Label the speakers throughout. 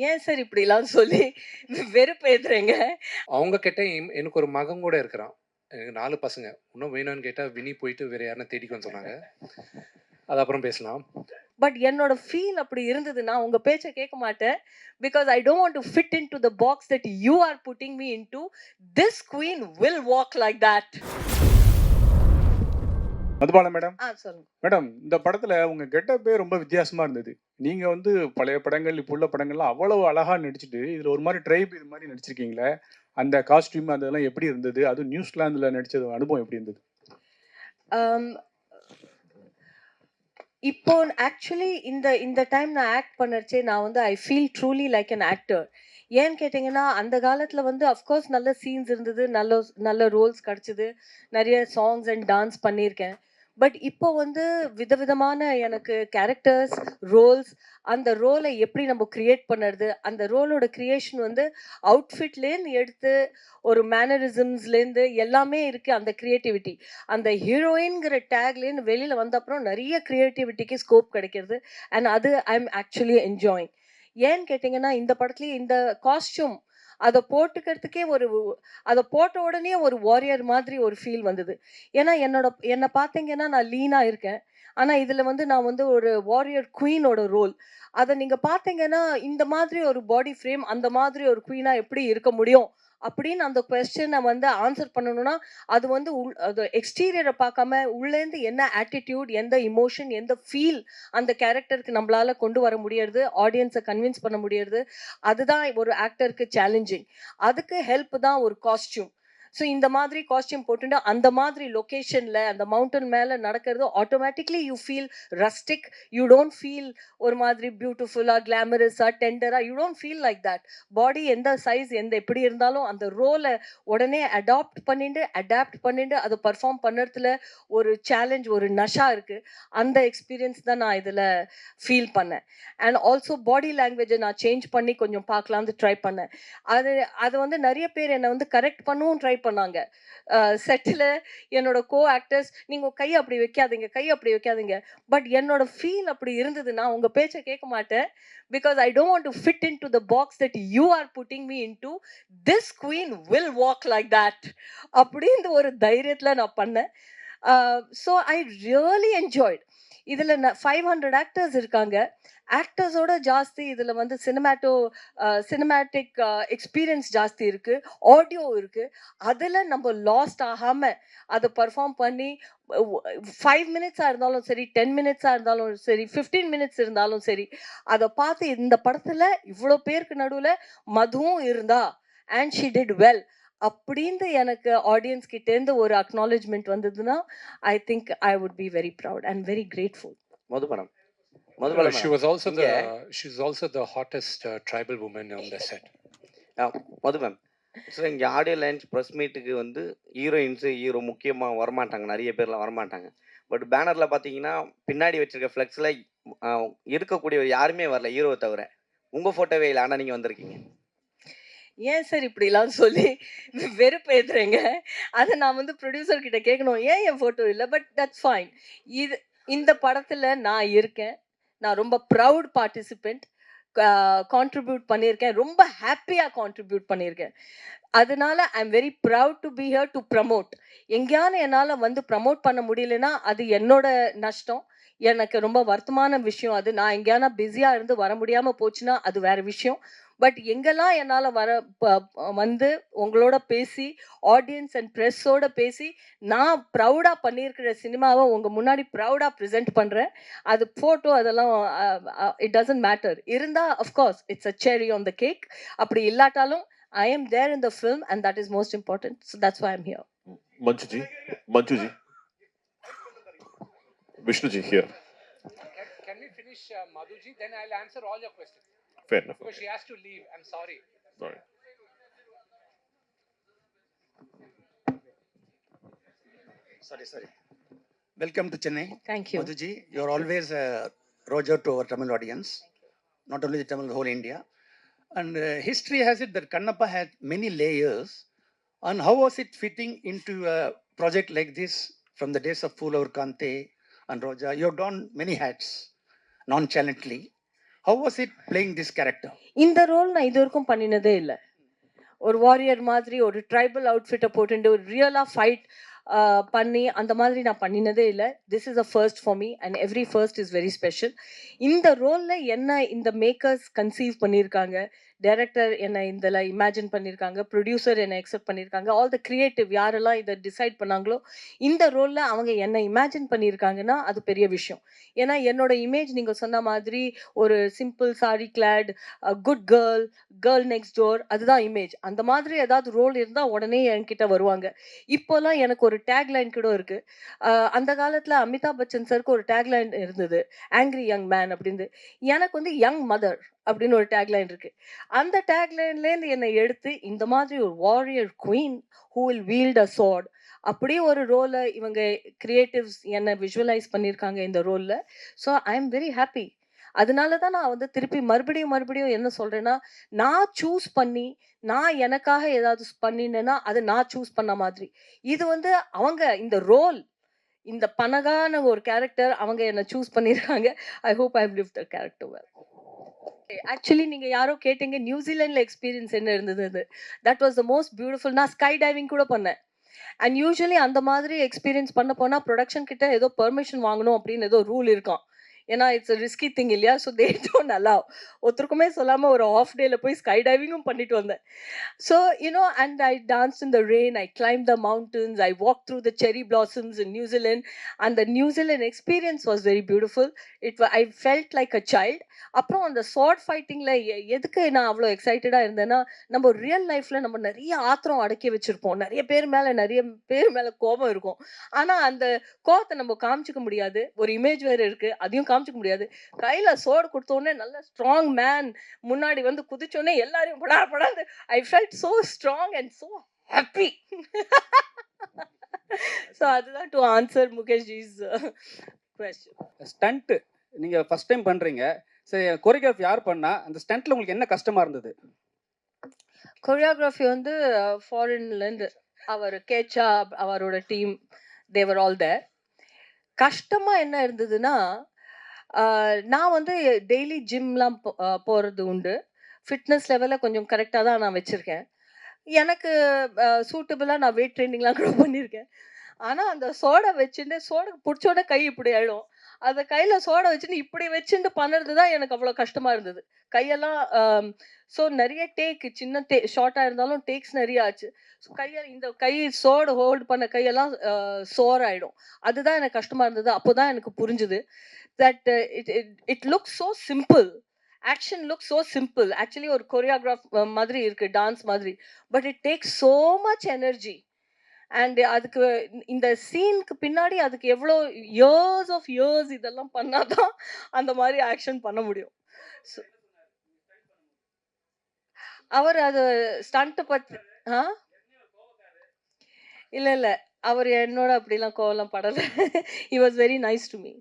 Speaker 1: ஏன் சார் இப்படிலாம் சொல்லி வெறுப்பேத்துறீங்க?
Speaker 2: அவங்க கிட்ட எனக்கு ஒரு மகன் கூட இருக்கிறான். எனக்கு 4 பசங்க. இன்னும் வேணும்னு கேட்டா, வினி போயிட்டு வேற யாருனா தேடிக்கோன்னு சொன்னாங்க. அது அப்புறம் பேசலாம்.
Speaker 1: பட் என்னோட ஃபீல் அப்படி இருந்ததுன்னா, உங்க பேச்ச கேட்க மாட்டேன். Because I don't want to fit into the box that you are putting me into. This queen will walk like that.
Speaker 3: Madhubala madam.
Speaker 1: சொல்லுங்க.
Speaker 3: மேடம், இந்த படத்துல உங்க கெட்டப்பே ரொம்ப வித்தியாசமா இருந்தது. நீங்க வந்து பழைய படங்கள், இப்போ உள்ள படங்கள்லாம் அவ்வளவு அழகா நடிச்சுட்டு, இதுல ஒரு மாரி ட்ரைப் இது மாரி நடிச்சிருக்கீங்களே. அந்த காஸ்டியூம் அதெல்லாம் எப்படி இருந்தது? அதுவும் நியூசிலாந்துல நடிச்சது அனுபவம் எப்படி இருந்தது?
Speaker 1: Um, இப்போ ஆக்சுவலி இந்த இந்த டைம் நான் ஆக்ட் பண்ணச்சே நான் வந்து I feel truly like an actor. ஏன்னு கேட்டிங்கன்னா, அந்த காலத்துல வந்து அஃப்கோர்ஸ் நல்ல சீன்ஸ் இருந்தது, நல்ல நல்ல ரோல்ஸ் கிடைச்சது, நிறைய சாங்ஸ் அண்ட் டான்ஸ் பண்ணியிருக்கேன். பட் இப்போ வந்து விதவிதமான எனக்கு கேரக்டர்ஸ், ரோல்ஸ், அந்த ரோலை எப்படி நம்ம கிரியேட் பண்ணுறது, அந்த ரோலோட கிரியேஷன் வந்து அவுட்ஃபிட்லேருந்து எடுத்து ஒரு மேனரிசம்ஸ்லேருந்து எல்லாமே இருக்குது. அந்த க்ரியேட்டிவிட்டி அந்த ஹீரோயின்ங்கிற டேக்லேருந்து வெளியில் வந்த அப்புறம் நிறைய க்ரியேட்டிவிட்டிக்கு ஸ்கோப் கிடைக்கிறது. அண்ட் அது ஐ எம் ஆக்சுவலி என்ஜாயிங். ஏன்னு கேட்டிங்கன்னா, இந்த படத்துலேயே இந்த காஸ்டியூம் அதை போட்டுக்கிறதுக்கே அதை போட்ட உடனே ஒரு வாரியர் மாதிரி ஒரு ஃபீல் வந்தது. ஏன்னா என்னை பார்த்தீங்கன்னா நான் லீனாக இருக்கேன். ஆனால் இதில் வந்து நான் வந்து ஒரு வாரியர் குயினோட ரோல். அதை நீங்கள் பார்த்தீங்கன்னா இந்த மாதிரி ஒரு பாடி ஃப்ரேம் அந்த மாதிரி ஒரு குயினாக எப்படி இருக்க முடியும் அப்படின்னு அந்த கொஸ்டினை வந்து ஆன்சர் பண்ணணும்னா அது வந்து அது எக்ஸ்டீரியரை பார்க்காம உள்ளேருந்து என்ன ஆட்டிடியூட், எந்த இமோஷன், எந்த ஃபீல் அந்த கேரக்டருக்கு நம்மளால கொண்டு வர முடியறது, ஆடியன்ஸை கன்வின்ஸ் பண்ண முடியறது. அதுதான் ஒரு ஆக்டருக்கு சேலஞ்சிங். அதுக்கு ஹெல்ப் தான் ஒரு காஸ்டியூம். ஸோ இந்த மாதிரி காஸ்டியூம் போட்டுட்டு அந்த மாதிரி லொக்கேஷனில் அந்த மவுண்டன் மேலே நடக்கிறது automatically you feel rustic. You don't feel ஒரு மாதிரி பியூட்டிஃபுல்லாக கிளாமரஸாக டெண்டராக. You don't feel like that. Body எந்த சைஸ் எந்த எப்படி இருந்தாலும் அந்த ரோலை உடனே அடாப்ட் பண்ணிட்டு அதை பர்ஃபார்ம் பண்ணுறதுல ஒரு சேலஞ்ச், ஒரு நஷா இருக்குது. அந்த எக்ஸ்பீரியன்ஸ் தான் நான் இதில் ஃபீல் பண்ணேன். அண்ட் ஆல்சோ பாடி லாங்குவேஜை நான் சேஞ்ச் பண்ணி கொஞ்சம் பார்க்கலான்னு ட்ரை பண்ணேன். அது அது வந்து நிறைய பேர் என்னை வந்து கரெக்ட் பண்ணவும் ட்ரை பண்ணாங்க. செட்டில் என்னோட கோ ஆக்டர்ஸ், நீங்கள் கை அப்படி வைக்காதீங்க. பட் என்னோட ஃபீல் அப்படி இருந்ததுன்னா உங்கள் பேச்சை கேட்க மாட்டேன். Because I don't want to fit in to the box that you are putting me in to. This queen will walk like that அப்படின்னு ஒரு தைரியத்தில் நான் பண்ணேன். So I really enjoyed. இதில் 500 ஆக்டர்ஸ் இருக்காங்க. ஆக்டர்ஸோட ஜாஸ்தி இதில் வந்து சினிமேட்டிக் எக்ஸ்பீரியன்ஸ் ஜாஸ்தி இருக்குது, ஆடியோ இருக்குது. அதில் நம்ம லாஸ்ட் ஆகாமல் அதை பர்ஃபார்ம் பண்ணி 5 மினிட்ஸாக இருந்தாலும் சரி, 10 மினிட்ஸாக இருந்தாலும் சரி, 15 மினிட்ஸ் இருந்தாலும் சரி, அதை பார்த்து இந்த படத்தில் இவ்வளோ பேருக்கு நடுவில் மதுவும் இருந்தா அண்ட் ஷி டிட் வெல் அப்படின்னு எனக்கு ஆடியன்ஸ் கிட்டேருந்து ஒரு அக்னாலேஜ்மெண்ட் வந்ததுன்னா I think I would be very proud and very grateful.
Speaker 4: மதுபனம்
Speaker 2: She's also the hottest tribal woman on the set.
Speaker 4: Madhu ma'am, ஆக்சுவலாக இங்கே ஆடியோ லைன்ஸ் ப்ரெஸ் மீட்டுக்கு வந்து ஹீரோ முக்கியமாக வரமாட்டாங்க, நிறைய பேர்லாம் வரமாட்டாங்க. பட் பேனரில் பார்த்தீங்கன்னா பின்னாடி வச்சிருக்க ஃப்ளெக்ஸில் இருக்கக்கூடியவர் யாருமே வரல, ஹீரோவை தவிர. உங்கள் ஃபோட்டோவே இல்லை, ஆனால் நீங்கள் வந்திருக்கீங்க.
Speaker 1: ஏன் சார் இப்படிலாம் சொல்லி வெறுப்பேத்துறீங்க? அதை நான் வந்து ப்ரொடியூசர் கிட்ட கேட்கணும், ஏன் என் ஃபோட்டோ இல்லை? But that's fine. இந்த படத்தில் நான் இருக்கேன். நான் ரொம்ப ப்ரவுட் பார்ட்டிசிபெண்ட். கான்ட்ரிபியூட் பண்ணியிருக்கேன். ரொம்ப ஹாப்பியாக கான்ட்ரிபியூட் பண்ணியிருக்கேன். அதனால I am very proud to be here to promote. எங்கேயானு என்னால் வந்து ப்ரமோட் பண்ண முடியலன்னா அது என்னோட நஷ்டம். எனக்கு ரொம்ப வருத்தமான விஷயம் அது. நான் எங்கேயானா பிஸியாக இருந்து வர முடியாமல் போச்சுன்னா அது வேறு விஷயம். பட் எங்கெல்லாம் என்னால் வந்து உங்களோட பேசி ஆடியன்ஸ் அண்ட் ப்ரெஸ்ஸோட பேசி நான் ப்ரௌடாக பண்ணியிருக்கிற சினிமாவை உங்கள் முன்னாடி ப்ரௌடாக ப்ரெசென்ட் பண்ணுறேன். அது ஃபோட்டோ அதெல்லாம் இட் டசன்ட் மேட்டர். இருந்தால் அஃப்கோர்ஸ் இட்ஸ் அ செரி ஆன் த கேக். அப்படி இல்லாட்டாலும் I am there in the film and that is most important. So that's why I'm here.
Speaker 5: Manjuji. Vishnuji here.
Speaker 2: Can we finish Madhuji? Then I'll answer all your questions.
Speaker 5: Fair enough.
Speaker 2: Because she has to leave. I'm sorry.
Speaker 5: Sorry.
Speaker 6: Sorry. Welcome to Chennai.
Speaker 1: Thank you.
Speaker 6: Madhuji, you're always Roger to our Tamil audience. Not only the Tamil, the whole India. And history has it that Kannappa had many layers. And how was it fitting into a project like this from the days of Phoolaur Kante and Roja? You have done many hats nonchalantly. How was it playing this character?
Speaker 1: இந்த role நான் இது வரைக்கும் பண்ணினதே இல்ல. ஒரு warrior மாதிரி ஒரு tribal அவுட்ஃபிட்டை போட்டுட்டு ஒரு ரியலாக ஃபைட் பண்ணி அந்த மாதிரி நான் பண்ணினதே இல்லை. This is a first for me and every first is very special. இந்த ரோலில் என்ன இந்த மேக்கர்ஸ் கன்சீவ் பண்ணியிருக்காங்க, டைரக்டர் என்னை இதில் இமேஜின் பண்ணியிருக்காங்க, ப்ரொடியூசர் என்னை எக்ஸெப்ட் பண்ணியிருக்காங்க, ஆல் த கிரியேட்டிவ் யாரெல்லாம் இதை டிசைட் பண்ணாங்களோ இந்த ரோலில் அவங்க என்னை இமேஜின் பண்ணியிருக்காங்கன்னா அது பெரிய விஷயம். ஏன்னா என்னோட இமேஜ் நீங்கள் சொன்ன மாதிரி ஒரு simple sorry glad good girl next door, அதுதான் இமேஜ். அந்த மாதிரி ஏதாவது ரோல் இருந்தால் உடனே என்கிட்ட வருவாங்க. இப்போல்லாம் எனக்கு ஒரு டேக்லைன் கூட இருக்கு. அந்த காலத்தில் அமிதாப் பச்சன் சருக்கு ஒரு டேக்லைன் இருந்தது, ஆங்க்ரி யங் மேன் அப்படின்னு. எனக்கு வந்து யங் மதர் அப்படின்னு ஒரு டேக்லைன் இருக்கு. அந்த டேக்லைன்லேருந்து என்னை எடுத்து இந்த மாதிரி ஒரு warrior queen who will wield a sword அப்படியே ஒரு ரோலை இவங்க கிரியேட்டிவ்ஸ் என்னை விஷுவலைஸ் பண்ணியிருக்காங்க இந்த ரோலில். So I am very happy. அதனால தான் நான் வந்து திருப்பி மறுபடியும் என்ன சொல்கிறேன்னா, நான் சூஸ் பண்ணி நான் எனக்காக ஏதாவது பண்ணினேன்னா அது நான் சூஸ் பண்ண மாதிரி. இது வந்து அவங்க இந்த ரோல், இந்த பனகான ஒரு கேரக்டர் அவங்க என்னை சூஸ் பண்ணியிருக்காங்க. I hope I have lived the character well. Actually நீங்கள் யாரோ கேட்டீங்க நியூசிலாண்டில் எக்ஸ்பீரியன்ஸ் என்ன இருந்தது. That was the most beautiful. நான் ஸ்கை டைவிங் கூட பண்ணேன். அண்ட் யூஸ்வலி அந்த மாதிரி எக்ஸ்பீரியன்ஸ் பண்ண போனால் ப்ரொடக்ஷன் கிட்ட ஏதோ பெர்மிஷன் வாங்கணும் அப்படின்னு ஏதோ ரூல் இருக்கும். ஏன்னா இட்ஸ் ரிஸ்கி திங் இல்லையா. So they don't allow. ஒருத்தருக்குமே சொல்லாமல் ஒரு ஆஃப் டேல போய் ஸ்கை டைவிங்கும் பண்ணிட்டு வந்தேன். So you know and I dance in the rain, I climb the mountains, I walk through the cherry blossoms in New Zealand. அந்த New Zealand experience was very beautiful. I felt like a child. அப்புறம் அந்த ஸ்வாட் ஃபைட்டிங்கில் எதுக்கு நான் அவ்வளோ எக்ஸைட்டடாக இருந்தேன்னா, நம்ம ரியல் லைஃப்பில் நம்ம நிறைய ஆத்திரம் அடக்கி வச்சுருப்போம், நிறைய பேர் மேலே கோபம் இருக்கும். ஆனால் அந்த கோபத்தை நம்ம காமிச்சிக்க முடியாது. ஒரு இமேஜ் வேறு இருக்குது, அதையும் காமிச்சிக்க முடியாது. கையில் சோடு கொடுத்தோடனே நல்ல ஸ்ட்ராங் மேன் முன்னாடி வந்து குதிச்சோடனே எல்லாரையும் படாது. I felt so strong and so happy. So அதுதான் டு ஆன்சர் முகேஷ்ஜிஸ் கொஸ்டின்.
Speaker 7: ஸ்டண்ட் நீங்கள் ஃபர்ஸ்ட் டைம் பண்ணுறீங்க, சரி கொரியோகிராஃபி யார் பண்ணா, அந்த ஸ்டண்ட்டில் உங்களுக்கு என்ன கஷ்டமாக இருந்தது?
Speaker 1: கொரியோகிராஃபி வந்து ஃபாரின்லேருந்து அவர் கேச்சா அவரோட டீம் தேவர் ஆல் தேர். கஷ்டமாக என்ன இருந்ததுன்னா, நான் வந்து டெய்லி ஜிம்லாம் போகிறது உண்டு. ஃபிட்னஸ் லெவலில் கொஞ்சம் கரெக்டாக தான் நான் வச்சுருக்கேன். எனக்கு சூட்டபுளாக நான் வெயிட் ட்ரைனிங்லாம் கூட பண்ணியிருக்கேன். ஆனால் அந்த சோடை வச்சுட்டு சோடை பிடிச்சோடனே கை இப்படி ஆயிடும். அந்த கையில் சோடை வச்சுட்டு இப்படி வச்சுட்டு பண்ணுறது தான் எனக்கு அவ்வளோ கஷ்டமாக இருந்தது. கையெல்லாம் ஸோ நிறைய சின்ன ஷார்ட்டாக இருந்தாலும் டேக்ஸ் நிறைய ஆச்சு. ஸோ இந்த கை சோடு ஹோல்ட் பண்ண கையெல்லாம் சோர் ஆகிடும். அதுதான் எனக்கு கஷ்டமாக இருந்தது. அப்போ தான் எனக்கு புரிஞ்சுது that it looks so simple. Action look so simple. Actually ஒரு கொரியோகிராஃப் மாதிரி இருக்குது, டான்ஸ் மாதிரி. But it takes so much energy. And அதுக்கு இந்த சீனுக்கு பின்னாடி அதுக்கு எவ்வளோ இயர்ஸ் இதெல்லாம் பண்ணாதான் அந்த மாதிரி ஆக்ஷன் பண்ண முடியும். அவர் அது ஸ்டண்ட் பத்தி இல்லை அவர் என்னோட அப்படிலாம் கோவலாம் படலை. He was very nice to me.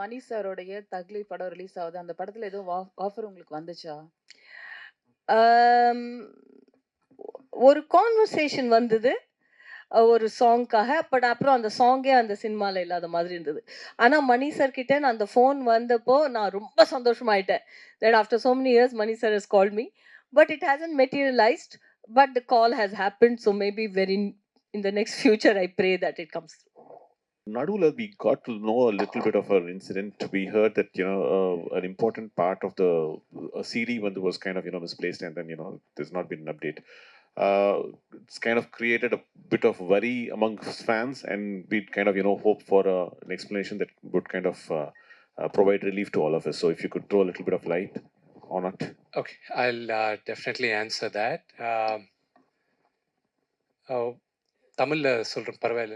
Speaker 8: Mani சாரோடைய தக்லி படம் ரிலீஸ் ஆகுது. அந்த படத்துல எதுவும் ஆஃபர் உங்களுக்கு வந்துச்சா?
Speaker 1: ஒரு கான்வர்சேஷன் வந்தது ஒரு சாங்காக. பட் அப்புறம் அந்த சாங்கே அந்த சினிமாவில் இல்லாத மாதிரி இருந்தது. ஆனால் மணி சார் கிட்ட நான் அந்த ஃபோன் வந்தப்போ நான் ரொம்ப சந்தோஷமாயிட்டேன். That after so many years Mani sir has called me. But it hasn't materialized. But the call has happened. So maybe in the next future I pray that it comes through.
Speaker 5: Nadula, we got to know a little bit of an incident. We heard that, an important part of the CD was kind of, misplaced, and then, there's not been an update. It's kind of created a bit of worry amongst fans, and we kind of, hope for an explanation that would kind of provide relief to all of us. So if you could throw a little bit of light on it.
Speaker 2: Okay, I'll definitely answer that. தமிழில் சொல்கிறேன், பரவாயில்ல.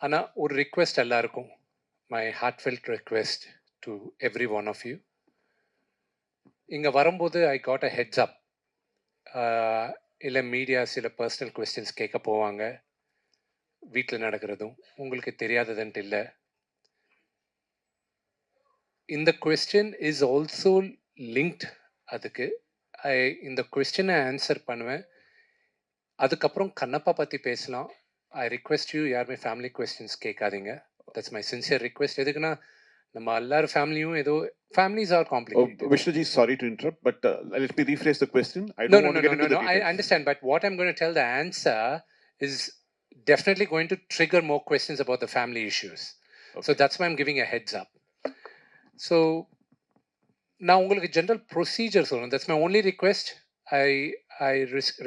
Speaker 2: ஆனால் ஒரு request எல்லாருக்கும், my heartfelt request to every one of you. இங்கே வரும்போது I got a heads அப். இல்லை media சில பர்சனல் கொஸ்டின்ஸ் கேட்க போவாங்க. வீட்டில் நடக்கிறதும் உங்களுக்கு தெரியாததுன்ட்டு இல்லை. இந்த கொஸ்டின் இஸ் ஆல்சோ லிங்க்ட். அதுக்கு இந்த கொஸ்டினை ஆன்சர் பண்ணுவேன். அதுக்கப்புறம் கண்ணப்பா பற்றி பேசலாம். ஐ ரிக்வெஸ்ட் யூ, யாருமே ஃபேமிலி கொஸ்டின்ஸ் கேட்காதீங்க. That's my sincere request. எதுக்குன்னா நம்ம எல்லார் ஃபேமிலியும் ஏதோ families are
Speaker 5: Oh,
Speaker 2: complicated.
Speaker 5: Vishnuji, sorry to interrupt, but let me rephrase the question. I
Speaker 2: No,
Speaker 5: don't
Speaker 2: no,
Speaker 5: want
Speaker 2: no,
Speaker 5: to get
Speaker 2: no,
Speaker 5: into
Speaker 2: no,
Speaker 5: the
Speaker 2: no. I
Speaker 5: details.
Speaker 2: understand, but what I'm going to tell the answer is definitely going to trigger more questions about the family issues. So
Speaker 5: Okay.
Speaker 2: that's why I'm giving a heads up. So now உங்களுக்கு general procedure சொல்லணும். That's my only request. I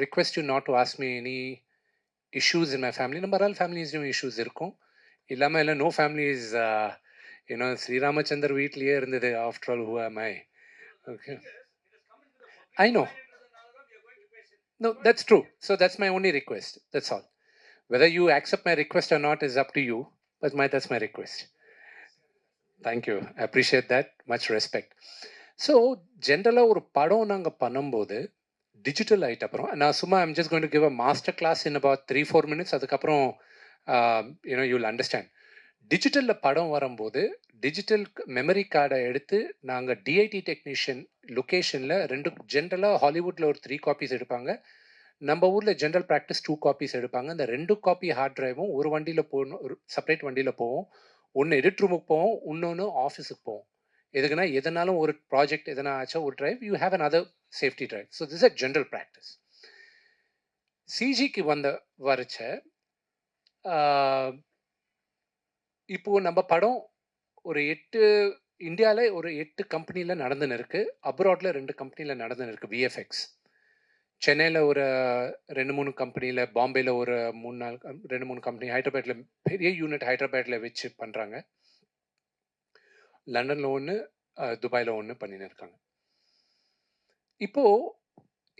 Speaker 2: request you not to ask me any issues in my family. நம்ம all families issues இருக்கும். இல்லாம இல்லை no family is ஸ்ரீராமச்சந்தர் வீட்லயே இருந்தது. After all, who am I? Okay. I know. No, that's true. So that's my only request. That's all. Whether you accept my request or not is up to you, but that's my request. Thank you. I appreciate that. Much respect. So, ஜென்ரலாக ஒரு படம் நாங்கள் பண்ணும்போது digital ஆகிட்ட அப்புறம் நான் சும்மா I'm just going to give a master class in about 3-4 minutes. அதுக்கப்புறம் you will understand. டிஜிட்டலில் படம் வரும்போது டிஜிட்டல் மெமரி கார்டை எடுத்து நாங்கள் டிஐடி டெக்னீஷியன் லொக்கேஷனில் 2 ஜென்ரலாக ஹாலிவுட்டில் ஒரு 3 காப்பீஸ் எடுப்பாங்க. நம்ம ஊரில் ஜென்ரல் ப்ராக்டிஸ் 2 காப்பீஸ் எடுப்பாங்க. இந்த 2 காப்பி ஹார்ட் டிரைவும் ஒரு வண்டியில் போகணும், ஒரு செப்பரேட் வண்டியில் போவோம். ஒன்று எடிட் ரூமுக்கு போவோம், இன்னொன்று ஆஃபீஸுக்கு போவோம். எதுக்குன்னா எதனாலும் ஒரு ப்ராஜெக்ட் எதனா ஆச்சா ஒரு drive you have an other safety drive. So this a general practice. சிஜிக்கு வரைச்ச இப்போது நம்ம படம் ஒரு 8 இந்தியாவில் ஒரு 8 கம்பெனியில் நடந்துன்னு இருக்குது. அப்ராடில் 2 கம்பெனியில் நடந்துன்னு இருக்குது விஎஃப்எக்ஸ். சென்னையில் ஒரு 2-3 கம்பெனியில், பாம்பேயில் ஒரு 2-3 கம்பெனி, ஹைதராபாத்தில் பெரிய யூனிட் ஹைதராபாத்தில் வச்சு பண்ணுறாங்க. லண்டனில் ஒன்று, துபாயில் ஒன்று பண்ணின்னு இருக்காங்க.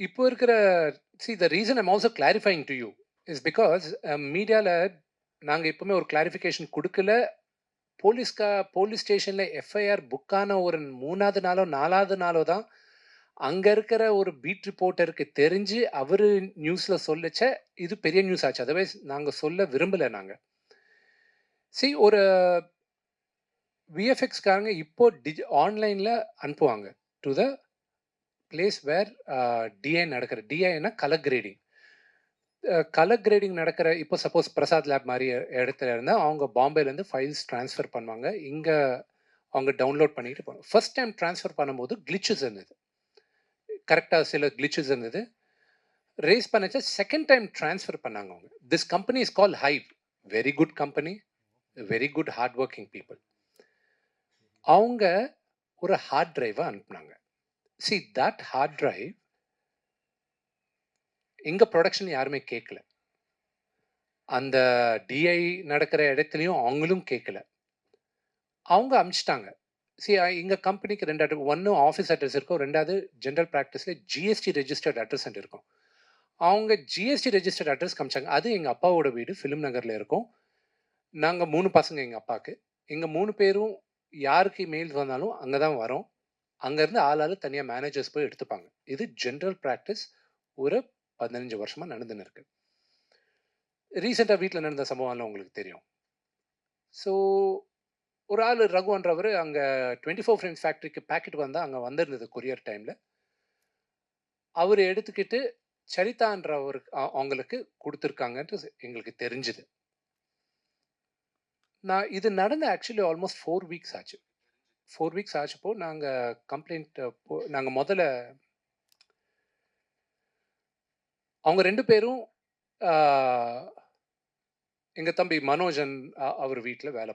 Speaker 2: இப்போ இருக்கிற the reason I'm also clarifying to you is because மீடியாவில் நாங்கள் எப்பவுமே ஒரு கிளாரிஃபிகேஷன் கொடுக்கல. போலீஸ் ஸ்டேஷனில் எஃப்ஐஆர் புக்கான ஒரு 3வது நாளோ 4வது நாளோ தான் அங்கே இருக்கிற ஒரு பீட் ரிப்போர்ட்டருக்கு தெரிஞ்சு அவர் நியூஸில் சொல்லிச்ச இது பெரிய நியூஸ் ஆச்சு. அதர்வைஸ் நாங்கள் சொல்ல விரும்பலை. நாங்கள் ஒரு விஎஃப்எக்ஸ்காரங்க இப்போ ஆன்லைனில் அனுப்புவாங்க to the place where DI நடக்கிற. டிஐனா கலர் கிரேடிங். கலர் கிரேடிங் நடக்கிற இப்போ சப்போஸ் பிரசாத் லேப் மாதிரி இடத்துல இருந்தால் அவங்க பாம்பேலேருந்து ஃபைல்ஸ் ட்ரான்ஸ்ஃபர் பண்ணுவாங்க. இங்கே அவங்க டவுன்லோட் பண்ணிட்டு போவாங்க. ஃபர்ஸ்ட் டைம் ட்ரான்ஸ்ஃபர் பண்ணும்போது கிளிச்சஸ் இருந்தது, கரெக்டாக சில கிளிச்சஸ் இருந்தது. ரேஸ் பண்ணச்சா செகண்ட் டைம் ட்ரான்ஸ்ஃபர் பண்ணாங்க அவங்க. This company is called Hive. Very good company, very good hard working people. அவங்க ஒரு ஹார்ட் டிரைவை அனுப்புனாங்க. தட் ஹார்ட் டிரைவ் எங்கள் ப்ரொடக்ஷன் யாருமே கேட்கல. அந்த டிஐ நடக்கிற இடத்துலையும் அவங்களும் கேட்கல. அவங்க அனுப்பிச்சிட்டாங்க. எங்கள் கம்பெனிக்கு 2 அட்ரஸ், ஒன்று ஆஃபீஸ் அட்ரஸ் இருக்கும், 2வது ஜென்ரல் ப்ராக்டிஸில் ஜிஎஸ்டி ரெஜிஸ்டர்ட் அட்ரஸ் இருக்கும். அவங்க ஜிஎஸ்டி ரெஜிஸ்டர்ட் அட்ரஸ் காமிச்சாங்க. அது எங்கள் அப்பாவோட வீடு ஃபிலிம் நகரில் இருக்கும். நாங்கள் 3 பசங்க எங்கள் அப்பாவுக்கு. எங்கள் 3 பேரும் யாருக்கு மெயில் வந்தாலும் அங்கே தான் வரோம். அங்கேருந்து ஆளால் தனியாக மேனேஜர்ஸ் போய் எடுத்துப்பாங்க. இது ஜென்ரல் ப்ராக்டிஸ் ஒரு 15 வருஷமாக நடந்துன்னு இருக்கு. ரீசெண்டாக வீட்டில் நடந்த சம்பவம்லாம் உங்களுக்கு தெரியும். ஸோ ஒரு ஆள் ரகுன்றவர் அங்கே 24 ஃப்ரேம்ஸ் ஃபேக்ட்ரிக்கு பேக்கெட் வந்தால் அங்கே வந்திருந்தது கொரியர் டைமில். அவர் எடுத்துக்கிட்டு சரிதான்றவர் அவங்களுக்கு கொடுத்துருக்காங்கன்ட்டு எங்களுக்கு தெரிஞ்சுது. இது நடந்த ஆக்சுவலி ஆல்மோஸ்ட் 4 வீக்ஸ் ஆச்சு. 4 வீக்ஸ் ஆச்சப்போ நாங்கள் கம்ப்ளைண்ட் நாங்கள் முதல்ல அவங்க 2 பேரும் எங்கள் தம்பி மனோஜன் அவர் வீட்டில் வேலை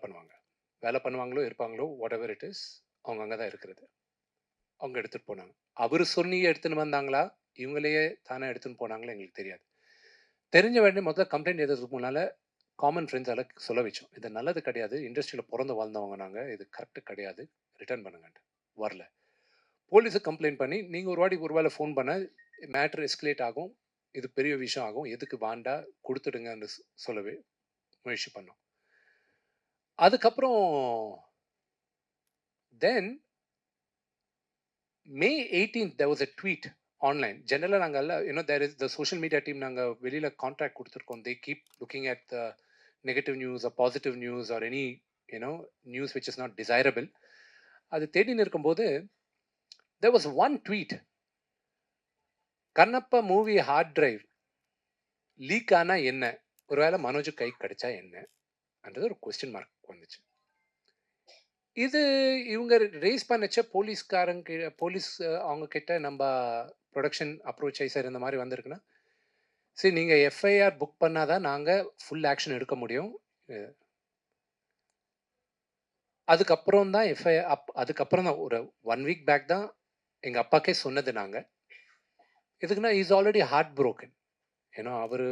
Speaker 2: பண்ணுவாங்களோ இருப்பாங்களோ வாட் எவர் இட் இஸ், அவங்க அங்கே தான் இருக்கிறது. அவங்க எடுத்துகிட்டு போனாங்க. அவர் சொல்லி எடுத்துன்னு வந்தாங்களா இவங்களையே தானே எடுத்துன்னு போனாங்களா எங்களுக்கு தெரியாது. தெரிஞ்ச வேண்டிய முதல்ல கம்ப்ளைண்ட் எதுக்கு முன்னால் காமன் ஃப்ரெண்ட்ஸ் எல்லாம் சொல்ல வச்சோம். இது நல்லது கிடையாது, இண்டஸ்ட்ரியில் பிறந்து வாழ்ந்தவங்க நாங்கள், இது கரெக்டு கிடையாது, ரிட்டர்ன் பண்ணுங்கன்ட்டு. வரல. போலீஸுக்கு கம்ப்ளைண்ட் பண்ணி நீங்கள் ஒரு வாட்டி ஒரு வேளை ஃபோன் பண்ண மேட்ரு எஸ்கலேட் ஆகும், இது பெரிய விஷயம் ஆகும், எதுக்கு வாண்டா கொடுத்துடுங்கன்னு சொல்லவே முயற்சி பண்ணோம். அதுக்கப்புறம் தென் May 18th there was a tweet online. ஜெனரலாக நாங்கள் எல்லாம் there is the social media team, நாங்கள் வெளியில் கான்ட்ராக்ட் கொடுத்துருக்கோம். they keep looking at the negative news or positive news or any news which is not desirable. அது தேடின்னு இருக்கும்போது there was one tweet, Kannappa movie hard drive leak ஆனால் என்ன, ஒருவேளை மனோஜ் கை கிடைச்சா என்ன அன்றது ஒரு கொஸ்டின் மார்க் வந்துச்சு. இது இவங்க ரேஸ் பண்ணச்ச போலீஸ் அவங்க கிட்ட நம்ம ப்ரொடக்ஷன் அப்ரோச் ஆகி சார் இந்த மாதிரி வந்திருக்குன்னா சரி நீங்கள் எஃப்ஐஆர் புக் பண்ணாதான் நாங்கள் ஃபுல் ஆக்ஷன் எடுக்க முடியும். அதுக்கப்புறம் தான் அதுக்கப்புறம் தான் ஒரு 1 வீக் பேக் தான் எங்கள் அப்பாக்கே சொன்னது நாங்கள். எதுக்குன்னா இஸ் ஆல்ரெடி ஹார்ட் ப்ரோக்கன். ஏன்னா அவர்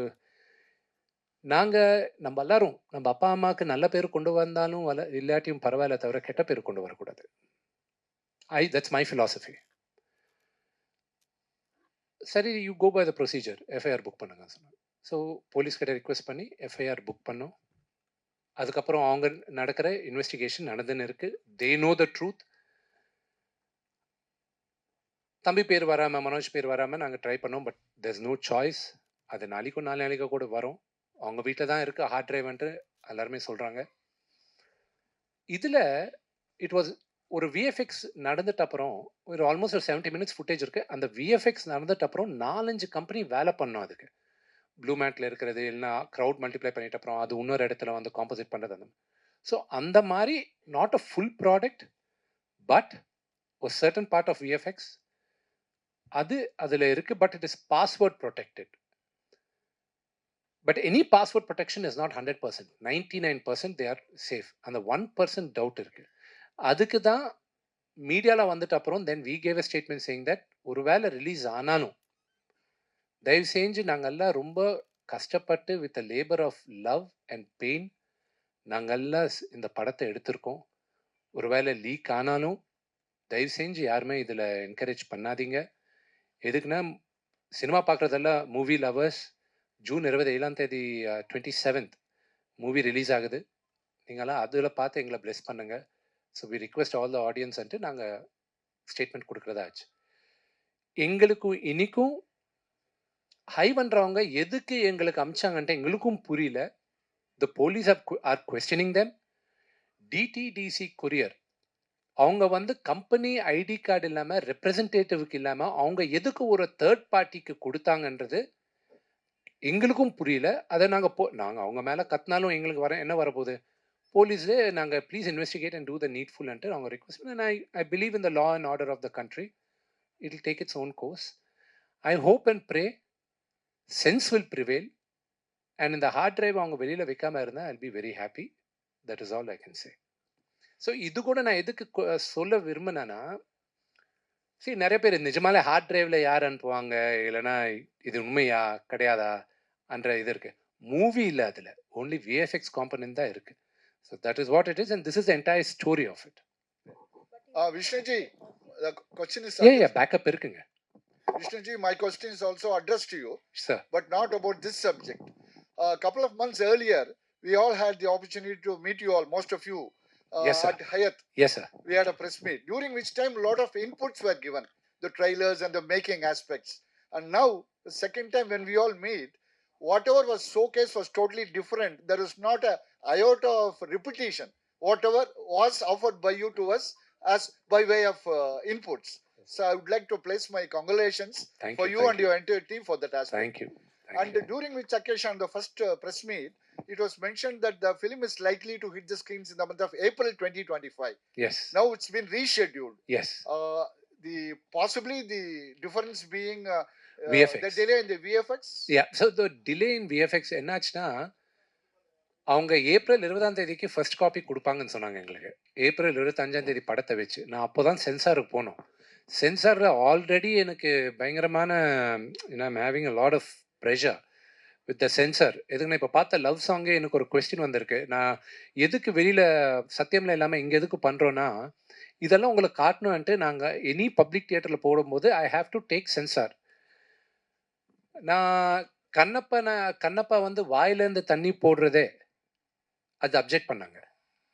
Speaker 2: நம்ம எல்லாரும் நம்ம அப்பா அம்மாவுக்கு நல்ல பேர் கொண்டு வந்தாலும் இல்லாட்டியும் பரவாயில்ல தவிர கெட்ட பேர் கொண்டு வரக்கூடாது. That's my philosophy. சரி you go by the procedure, FIR book பண்ணுங்க சொன்னாங்க. ஸோ போலீஸ்கிட்ட ரிக்வெஸ்ட் பண்ணி எஃப்ஐஆர் புக் பண்ணோம். அதுக்கப்புறம் அவங்க நடக்கிற இன்வெஸ்டிகேஷன் நடந்துன்னு இருக்கு. They know the truth. தம்பி பேர் வராமல், மனோஜ் பேர் வராமல் நாங்கள் ட்ரை பண்ணோம். But there's no choice. அது நாளைக்கோ கூட வரும். அவங்க வீட்டில் தான் இருக்குது ஹார்ட் டிரைவ்ன்ட்டு எல்லாருமே சொல்கிறாங்க. இதில் இட் வாஸ் ஒரு விஎஃப்எக்ஸ் நடந்துட்ட அப்புறம் ஒரு ஆல்மோஸ்ட் ஒரு 70 minutes ஃபுட்டேஜ் இருக்குது. அந்த விஎஃப்எக்ஸ் நடந்துட்ட அப்புறம் 4-5 கம்பெனி வேலை பண்ணோம் அதுக்கு. ப்ளூ மேட்டில் இருக்கிறது இல்லைனா க்ரௌட் மல்டிப்ளை பண்ணிட்ட அப்புறம் அது இன்னொரு இடத்துல வந்து காம்போசிட் பண்ணுறது அந்த. ஸோ அந்த மாதிரி not a full product but ஒரு சர்டன் பார்ட் ஆஃப் விஎஃப்எக்ஸ் அதில் இருக்குது. But it is password protected. But any password protection is not 100%. 99% they are safe. அந்த 1% டவுட் இருக்குது. அதுக்கு தான் மீடியாவில் வந்துட்டு அப்புறம் then we gave a statement saying that ஒருவேளை ரிலீஸ் ஆனாலும் தயவு செஞ்சு நாங்கள்லாம் ரொம்ப கஷ்டப்பட்டு with a labour of love and pain நாங்கள்லாம் இந்த படத்தை எடுத்திருக்கோம். ஒருவேளை லீக் ஆனாலும் தயவு செஞ்சு யாருமே இதில் என்கரேஜ் பண்ணாதீங்க. எதுக்குன்னா சினிமா பார்க்குறதெல்லாம் movie lovers. June 27 27th movie release ஆகுது. நீங்களாம் அதில் பார்த்து எங்களை பிளெஸ் பண்ணுங்க. So we request all the ஆடியன்ஸ்ன்ட்டு நாங்கள் ஸ்டேட்மெண்ட் கொடுக்குறதா ஆச்சு. எங்களுக்கும் இன்னைக்கும் ஹை பண்ணுறவங்க எதுக்கு எங்களுக்கு அமிச்சாங்கன்ட்டு எங்களுக்கும் புரியல. The police are questioning them. DTDC courier அவங்க வந்து கம்பெனி ஐடி கார்டு இல்லாமல் ரெப்ரசன்டேட்டிவ்க்கு இல்லாமல் அவங்க எதுக்கு ஒரு தேர்ட் பார்ட்டிக்கு கொடுத்தாங்கன்றது எங்களுக்கும் புரியல. அதை நாங்கள் அவங்க மேலே கத்தினாலும் எங்களுக்கு என்ன வரப்போகுது? போலீஸு நாங்கள் please investigate and do the நீட்ஃபுல்ன்ட்டு அவங்க ரிக்வெஸ்ட் பண்ண. I believe in the law and order of the country. It will take its own course. I hope and pray sense will prevail. And இந்த hard drive அவங்க வெளியில் வைக்காமல் இருந்தால் I will be very happy. That is all I can say. So இது கூட நான் எதுக்கு சொல்ல விரும்பினேன்னா, சரி நிறைய பேர் நிஜமாலே ஹார்ட் டிரைவில் யார் அனுப்புவாங்க, இல்லைன்னா இது உண்மையா கிடையாதா என்ற இது இருக்குது. மூவி இல்லை, அதில் ஓன்லி விஎஃப்எக்ஸ் காம்பனன்ட் தான் இருக்குது. So that is what it is, and this is the entire story of it.
Speaker 9: Vishnuji, the question is...
Speaker 2: Yeah, backup irukkunga.
Speaker 9: Vishnuji, my question is also addressed to you,
Speaker 2: sir,
Speaker 9: but not about this subject. A couple of months earlier, we all had the opportunity to meet you all, most of you,
Speaker 2: yes, sir,
Speaker 9: at Hyatt.
Speaker 2: Yes, sir.
Speaker 9: We had a press meet, during which time a lot of inputs were given, the trailers and the making aspects. And now, the second time when we all meet, whatever was showcased was totally different. There is not a iota of repetition. Whatever was offered by you to us as by way of inputs. So I would like to place my congratulations for you and your entire team for that aspect.
Speaker 2: Thank you.
Speaker 9: And during which occasion, the first press meet, it was mentioned that the film is likely to hit the screens in the month of April 2025.
Speaker 2: Yes.
Speaker 9: Now it's been rescheduled.
Speaker 2: Yes.
Speaker 9: Possibly the difference being
Speaker 2: VFX.
Speaker 9: the delay in the VFX.
Speaker 2: Yeah. So the delay in VFX என்னாச்சுன்னா, அவங்க April 20 first copy கொடுப்பாங்கன்னு சொன்னாங்க எங்களுக்கு. April 25 படத்தை வச்சு நான் அப்போ தான் சென்சாருக்கு போனோம். சென்சாரில் ஆல்ரெடி எனக்கு பயங்கரமான having a lot of pressure with the censor. எதுக்குன்னா இப்போ பார்த்த லவ் சாங்கே எனக்கு ஒரு கொஸ்டின் வந்திருக்கு. நான் எதுக்கு வெளியில் சத்தியமில் இல்லாமல் இங்கே எதுக்கு பண்ணுறோன்னா, இதெல்லாம் உங்களுக்கு காட்டணுன்ட்டு நாங்கள் எனி பப்ளிக் தியேட்டரில் போடும்போது I have to take sensor. நான் கண்ணப்பா வந்து வாயிலேருந்து தண்ணி போடுறதே அது அப்ஜெக்ட் பண்ணாங்க.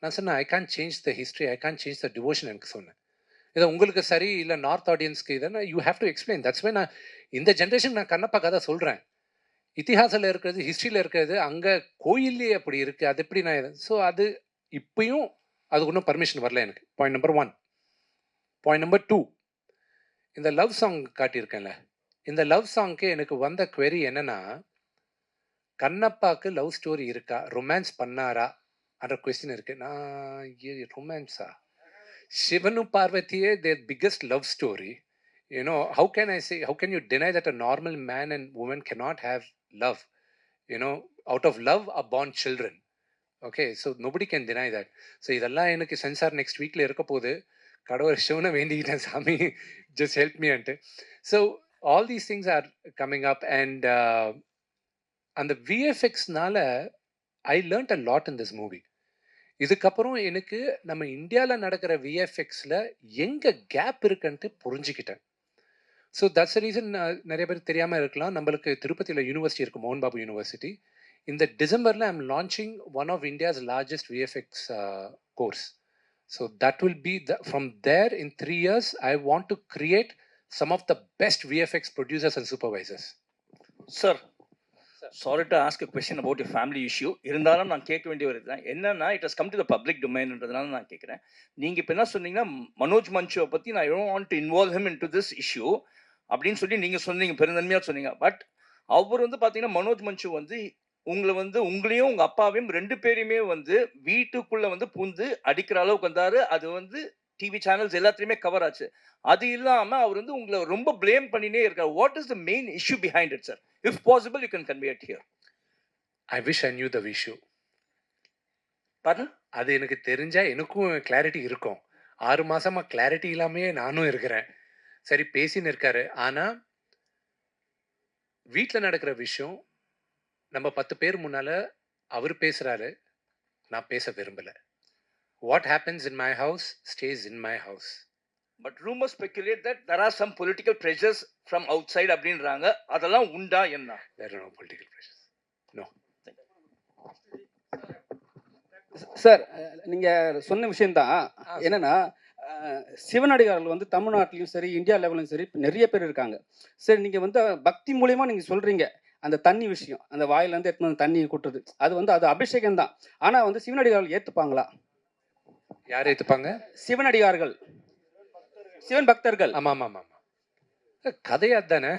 Speaker 2: நான் சொன்னேன் I can change the history, I can change the devotion எனக்கு சொன்னேன். இதை உங்களுக்கு சரி இல்லை நார்த் ஆடியன்ஸ்க்கு இதை you have to explain. That's why நான் இந்த ஜென்ரேஷன் நான் கண்ணப்பா கதை சொல்கிறேன். இத்திஹாசில் இருக்கிறது, ஹிஸ்ட்ரியில் இருக்கிறது, அங்கே கோயிலே அப்படி இருக்குது, அது எப்படி நான் ஸோ அது இப்பயும் அதுக்கு ஒன்றும் பர்மிஷன் வரல எனக்கு. Point number 1. பாயிண்ட் நம்பர் 2, இந்த லவ் சாங் காட்டியிருக்கேன்ல, இந்த லவ் சாங்க்கு எனக்கு வந்த query என்னன்னா, கண்ணப்பாக்கு லவ் ஸ்டோரி இருக்கா, ரொமான்ஸ் பண்ணாரா என்ற கொஸ்டின் இருக்கு. நான் ரொமான்ஸா Shivanu Parvatiye, their biggest love story. You know, how can I say, how can you deny that a normal man and woman cannot have love? You know, out of love are born children. Okay, so nobody can deny that. So இதெல்லாம் எனக்கு sensor next வீக்ல இருக்க போகுது. கடவுள் சிவனை வேண்டிக்கிட்டேன் சாமி, just help me ante. So all these things are coming up, and அந்த VFX-னால I learnt a lot in this movie. இதுக்கப்புறம் எனக்கு நம்ம இந்தியாவில் நடக்கிற விஎஃப்எக்ஸில் எங்கே கேப் இருக்குன்ட்டு புரிஞ்சுக்கிட்டேன். ஸோ தட்ஸ் ரீசன் நிறைய பேர் தெரியாமல் இருக்கலாம், நம்மளுக்கு திருப்பதியில் யூனிவர்சிட்டி இருக்குது, மோகன் பாபு யூனிவர்சிட்டி. இந்த டிசம்பரில் I'm launching one of India's largest VFX course. So that will be from there in 3 years I want to create some of the best VFX producers and supervisors.
Speaker 10: Sir, sorry to ask a question about your family issue. இருந்தாலும் நான் கேட்க வேண்டிய ஒரு இதுதான் என்னன்னா, it has come to the public டொமைன்ன்றதுனால நான் கேட்குறேன். நீங்கள் இப்போ என்ன சொன்னீங்கன்னா, மனோஜ் மஞ்சுவை பற்றி நான் don't want to involve him into this issue அப்படின்னு சொல்லி நீங்கள் சொன்னீங்க, பெருந்தன்மையாக சொன்னீங்க. பட் அவர் வந்து பார்த்தீங்கன்னா, மனோஜ் மஞ்சு வந்து உங்களை வந்து உங்களையும் உங்கள் அப்பாவையும் 2 பேரையுமே வந்து வீட்டுக்குள்ளே வந்து பூந்து அடிக்கிற அளவுக்கு வந்தார். அது வந்து டிவி சேனல்ஸ் எல்லாத்துலேயுமே கவர் ஆச்சு. அது இல்லாமல் அவர் வந்து உங்களை ரொம்ப பிளேம் பண்ணினே இருக்கார். What is the main issue behind it sir? If possible, you can convey it here.
Speaker 2: I wish I knew the issue.
Speaker 10: Pardon?
Speaker 2: அது எனக்கு தெரிஞ்சா எனக்கும் கிளாரிட்டி இருக்கும். 6 மாசமா கிளாரிட்டி இல்லாமையே நானும் இருக்கிறேன். சரி பேசின்னு இருக்காரு. ஆனா வீட்டில் நடக்கிற விஷயம் நம்ம 10 பேர் முன்னால அவர் பேசுறாரு, நான் பேச விரும்பல. What happens in my house stay in my house.
Speaker 10: But rumors speculate that there are some political pressures from outside அப்படின்றாங்க. அதெல்லாம் உண்டா என்ன?
Speaker 2: There are no political pressures. No.
Speaker 7: Sir, நீங்கள் சொன்ன விஷயம்தான். என்னன்னா, சிவனடிகார்கள் வந்து தமிழ்நாட்டிலையும் சரி, இந்தியா லெவலையும் சரி நிறைய பேர் இருக்காங்க. சரி, நீங்கள் வந்து பக்தி மூலியமாக நீங்கள் சொல்கிறீங்க, அந்த தண்ணி விஷயம், அந்த வாயிலேருந்து எடுத்து வந்து தண்ணி கூட்டுறது, அது வந்து அது அபிஷேகம் தான். ஆனால் வந்து சிவனடிகார்கள் ஏற்றுப்பாங்களா?
Speaker 2: யார் ஏற்றுப்பாங்க?
Speaker 7: சிவனடிகார்கள், சிவன் பக்தர்கள்.
Speaker 2: ஆமா ஆமா ஆமா. கதையா தானே,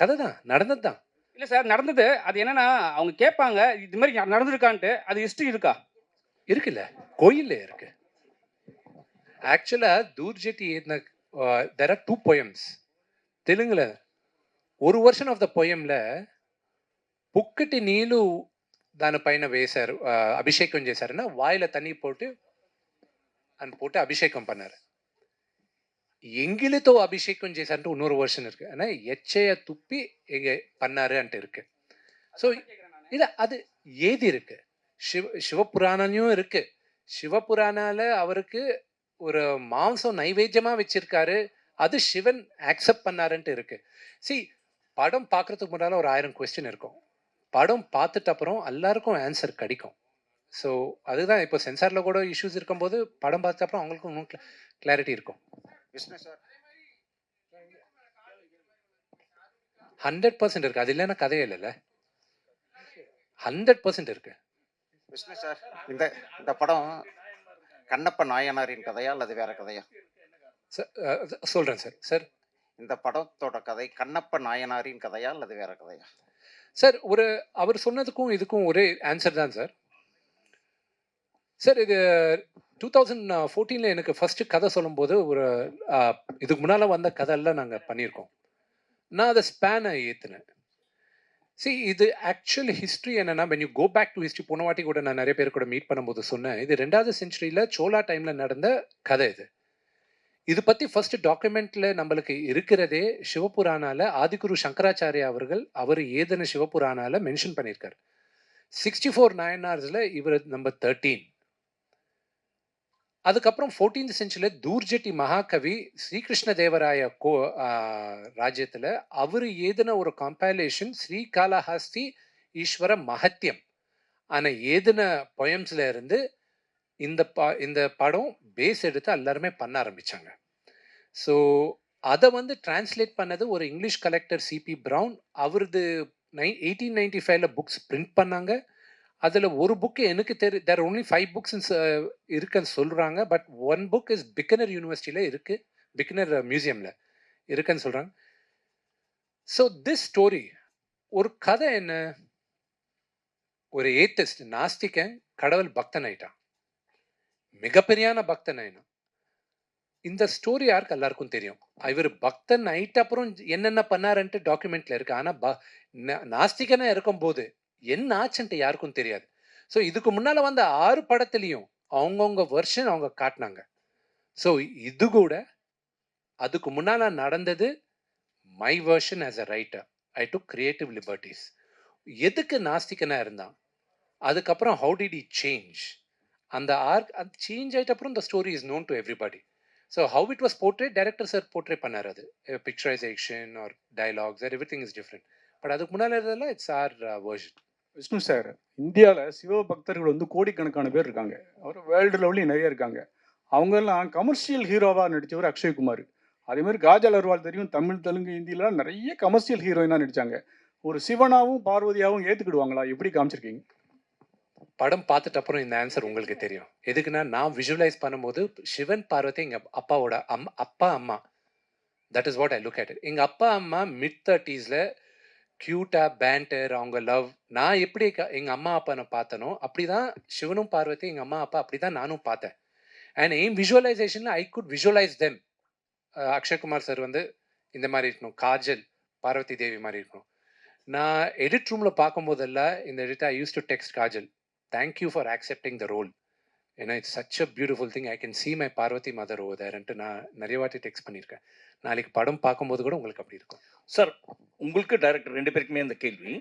Speaker 2: கதை தான், நடந்தது தான்.
Speaker 7: இல்லை சார், நடந்தது. அது என்னன்னா, அவங்க கேட்பாங்க இது மாதிரி நடந்திருக்கான்ட்டு. அது ஹிஸ்ட்ரி இருக்கா?
Speaker 2: இருக்குல்ல, கோயில்ல இருக்கு. ஆக்சுவலா தூர்ஜெட்டி there are 2 poems தெலுங்குல. ஒரு வருஷன் ஆஃப் த போயம்ல புக்கட்டி నీళ్ళు దానిపైన వేశారు, అభిషేకం చేశారన్నా, వాయిల తண்ணி போட்டு అభిషేకం பண்ணாரு. ఎంగిలితో అభిషేకం చేశారంటే இன்னொரு வருஷன் இருக்கு. ஆனா எச்சைய துப்பி பண்ணாரு అంట இருக்கு. ஸோ இது அது ஏதி இருக்கு. சிவபுராணம் இருக்கு. சிவபுராணால அவருக்கு ஒரு மாംസം நைவேத்தியமா வச்சிருக்காரு, அது சிவன் ஆக்செப்ட் பண்ணாருன்ட்டு இருக்கு. சி, படம் பார்க்கறதுக்கு முன்னால ஒரு 1000 கொஸ்டின் இருக்கும். படம் பார்த்துட்டு அப்புறம் எல்லாருக்கும் ஆன்சர் கிடைக்கும். ஸோ அதுதான் இப்போ சென்சாரில் கூட இஷ்யூஸ் இருக்கும்போது படம் பார்த்த அப்புறம் அவங்களுக்கும் இன்னும் கிளாரிட்டி இருக்கும். 100% இருக்கு. அது இல்லைன்னா கதையே இல்லைல்ல. 100% இருக்கு.
Speaker 11: விஷ்ணு சார், இந்த படம் கண்ணப்ப நாயனாரின் கதையா அல்லது வேற கதையா?
Speaker 2: சொல்றேன் சார். சார்,
Speaker 11: இந்த படத்தோட கதை கண்ணப்ப நாயனாரின் கதையா அல்லது வேற கதையா?
Speaker 2: சார், அவர் சொன்னதுக்கும் இதுக்கும் ஒரே ஆன்சர் தான் சார். சார், இது 2014 எனக்கு ஃபர்ஸ்ட் கதை சொல்லும்போது இதுக்கு முன்னால் வந்த கதையெல்லாம் நாங்கள் பண்ணியிருக்கோம். நான் அதை ஸ்பேனை ஏற்றுனேன். இது ஆக்சுவல் ஹிஸ்ட்ரி என்னன்னா, when you go back to history, போன வாட்டி கூட நான் நிறைய பேர் கூட மீட் பண்ணும்போது சொன்னேன், இது 2வது செஞ்சுரியில் சோலா டைமில் நடந்த கதை. இது பற்றி ஃபர்ஸ்ட் டாக்குமெண்ட்ல நம்மளுக்கு இருக்கிறதே சிவபுராணால ஆதிகுரு சங்கராச்சாரியா அவர்கள் அவர் ஏதன சிவபுராணால மென்ஷன் பண்ணியிருக்காரு. 64 நாயனார்ஸ்ல இவர் நம்பர் 13. அதுக்கப்புறம் 14th செஞ்சுரியில் தூர்ஜெட்டி மகாகவி ஸ்ரீகிருஷ்ண தேவராய ராஜ்யத்தில் அவர் ஏதன ஒரு கம்பைலேஷன் ஸ்ரீகாளஹஸ்தி ஈஸ்வர மகத்தியம் ஆன ஏதன பொயம்ஸ்ல இருந்து இந்த படம் பேஸ் எடுத்து எல்லாருமே பண்ண ஆரம்பிச்சாங்க. ஸோ அதை வந்து டிரான்ஸ்லேட் பண்ணது ஒரு இங்கிலீஷ் கலெக்டர் சிபி பிரவுன். அவரது 1895 புக்ஸ் பிரிண்ட் பண்ணாங்க. அதில் ஒரு புக்கு எனக்கு தேர் ஒன்லி 5 books இருக்குன்னு சொல்கிறாங்க. பட் 1 book இஸ் பிக்கனர் யூனிவர்சிட்டியில் இருக்குது, பிக்கனர் மியூசியமில் இருக்குன்னு சொல்கிறாங்க. ஸோ திஸ் ஸ்டோரி ஒரு கதை என்ன, ஒரு ஏத்திஸ்ட் நாஸ்திகன் கடவுள் பக்தன் ஆயிட்டான். மிகப்பெரியான பக்தன் ఆయన. இந்த ஸ்டோரி யாருக்கு எல்லாருக்கும் தெரியும். இவர் பக்தன் ஆயிட்ட அப்புறம் என்னென்ன பண்ணாருன்ட்டு டாக்குமெண்ட்ல இருக்கு. ஆனா நாஸ்திகனா இருக்கும்போது என்ன ஆச்சுன்ட்டு யாருக்கும் தெரியாது. ஸோ இதுக்கு முன்னால வந்த 6 படத்துலயும் அவங்கவுங்க வெர்ஷன் அவங்க காட்டினாங்க. ஸோ இது கூட அதுக்கு முன்னால நடந்தது my version as a writer. I took creative liberties. எதுக்கு நாஸ்திகனா இருந்தான், அதுக்கப்புறம் ஹவு டிட் ஹி சேஞ்ச், அந்த ஆர்க் அது சேஞ்ச் ஆயிட்ட அப்புறம் இந்த story is known to everybody. So how it was portrayed director sir portrayed பண்ணார். அது picturisation or dialogues or every thing is different. But அதுக்கு முன்னால இருந்ததெல்லாம் it's our version.
Speaker 3: Vishnu sir, இந்தியாவில் சிவ பக்தர்கள் வந்து கோடிக்கணக்கான பேர் இருக்காங்க. அவர் வேர்ல்டு லெவல்லையும் நிறைய இருக்காங்க. அவங்கெல்லாம் கமர்ஷியல் ஹீரோவாக நடித்தவர் அக்ஷய்குமார். அதேமாதிரி காஜல் அகர்வால் தெரியும், தமிழ் தெலுங்கு ஹிந்திலாம் நிறைய கமர்ஷியல் ஹீரோயினாக நடித்தாங்க. ஒரு சிவனாவும் பார்வதியாவும் ஏற்றுக்கிடுவாங்களா? எப்படி காமிச்சிருக்கீங்க?
Speaker 2: படம் பார்த்துட்டு அப்புறம் இந்த ஆன்சர் உங்களுக்கு தெரியும். எதுக்குன்னா நான் விஷுவலைஸ் பண்ணும்போது சிவன் பார்வதி எங்கள் அப்பாவோட அப்பா அம்மா, that is what I look at it. எங்கள் அப்பா அம்மா மிட்-30s க்யூட்டாக பேண்டர், அவங்க லவ், நான் எப்படி எங்கள் அம்மா அப்பா நான் பார்த்தனோ அப்படி தான் சிவனும் பார்வதி எங்கள் அம்மா அப்பா அப்படி தான் நானும் பார்த்தேன். And N விஷுவலைசேஷனில் I could visualise them. Akshay Kumar sir வந்து இந்த மாதிரி இருக்கணும், காஜல் பார்வதி தேவி மாதிரி இருக்கணும். நான் எடிட் ரூமில் பார்க்கும்போதெல்லாம் இந்த edit I use to text Kajal, thank you for accepting the role. ஏன்னா it's such a beautiful thing, I can see my Parvathi mother over தேர்ன்ட்டு நான் நிறைய வாட்டி டெக்ஸ்ட் பண்ணியிருக்கேன். நாளைக்கு படம் பார்க்கும்போது கூட உங்களுக்கு அப்படி இருக்கும்.
Speaker 10: சார், உங்களுக்கு டைரக்டர் 2 பேருக்குமே இந்த கேள்வி.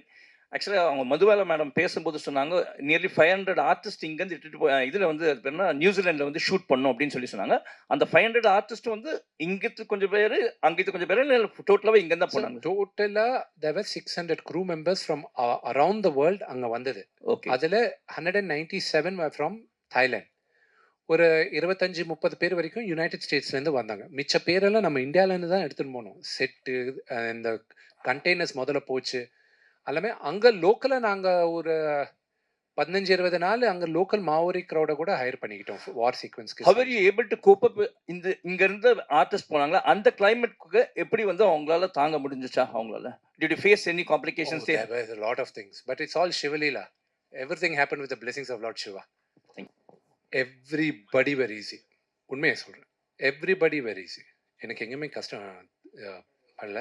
Speaker 10: ஆக்சுவலாக அவங்க மதுபாலா மேடம் பேசும்போது சொன்னாங்க, நியர்லி 500 ஆர்டிஸ்ட் இங்கேருந்து இட்டுட்டு இதில் வந்து அது பேர்னா நியூசிலாண்டில் வந்து ஷூட் பண்ணோம் அப்படின்னு சொல்லி சொன்னாங்க. அந்த 500 ஆர்டிஸ்ட் வந்து இங்கிட்டு கொஞ்சம் பேர் அங்கிட்டு கொஞ்சம் பேர் டோட்டலாகவே இங்கேருந்து தான் போனாங்க.
Speaker 2: டோட்டலாக there were 600 crew members from around the world அங்கே வந்தது.
Speaker 10: ஓகே.
Speaker 2: அதில் 197 were from Thailand. ஒரு 25-30 பேர் வரைக்கும் யுனைடெட் ஸ்டேட்ஸ்லேருந்து வந்தாங்க. மிச்ச பேரெல்லாம் நம்ம இந்தியாவிலேருந்து தான் எடுத்துகிட்டு போனோம். செட்டு, இந்த கண்டெய்னர்ஸ் முதல்ல போச்சு எல்லாமே. அங்கே லோக்கலாக நாங்கள் ஒரு 15-20 நாள் அங்கே லோக்கல் மாவோரி க்ரௌடை கூட ஹையர் பண்ணிக்கிட்டோம் வார் சீக்வன்ஸ்க்கு.
Speaker 10: How are you able to cope up இந்த இங்க இருந்த ஆர்டிஸ்ட் போனாங்களா, அந்த கிளைமேட்க்கு எப்படி வந்து அவங்களால தாங்க முடிஞ்சுச்சா? அவங்களால did you face any complications?
Speaker 2: There were a lot of things, but it's all Shivalila. Everything happened with the blessings of Lord Shiva. Everybody were easy. உண்மையை சொல்கிறேன், எவ்ரிபடி வெரி ஈஸி. எனக்கு எங்கேயுமே கஷ்டம் பண்ணல.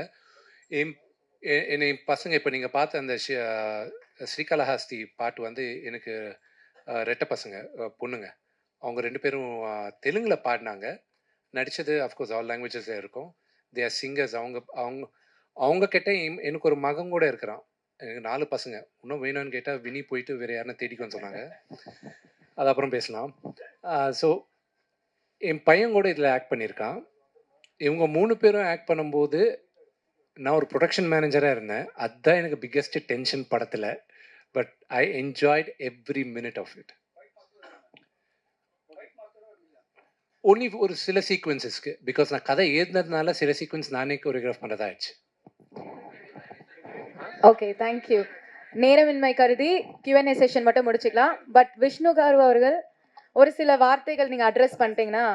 Speaker 2: என்னை பசங்க இப்போ நீங்கள் பார்த்த அந்த ஸ்ரீகாளஹஸ்தி பாட்டு வந்து எனக்கு ரெட்டை பசங்க பொண்ணுங்க, அவங்க 2 பேரும் தெலுங்கில் பாடினாங்க. நடித்தது அஃப்கோர்ஸ் ஆல் லாங்குவேஜஸில் இருக்கும். They are singers. அவங்க கிட்ட எனக்கு ஒரு மகன் கூட இருக்கிறான். எனக்கு 4 பசங்க. இன்னும் வேணும்னு கேட்டால் வினி போயிட்டு வேறு யாருன்னா தேடிக்கோன்னு சொன்னாங்க. அது அப்புறம் பேசலாம். ஸோ என் பையன் கூட இதில் ஆக்ட் பண்ணியிருக்கான். இவங்க 3 பேரும் ஆக்ட் பண்ணும்போது நான் ஒரு ப்ரொடக்ஷன் மேனேஜராக இருந்தேன். அதுதான் எனக்கு பிக்கெஸ்ட் டென்ஷன் படத்தில். But I enjoyed every minute of it. Only ஒரு சில சீக்வன்சஸ்க்கு, பிகாஸ் நான் கதை எழுதுனதுனால சில சீக்வன்ஸ் நானே கோரியோகிராஃப் பண்ணுறதா ஆயிடுச்சு.
Speaker 12: Okay, thank you. நேரமின்மை கருதி Q&A செஷன் மட்டும் முடிச்சுக்கலாம். பட் விஷ்ணு காரு அவர்கள் ஒரு சில வார்த்தைகள் நீங்கள் அட்ரஸ் பண்ணிட்டீங்கன்னா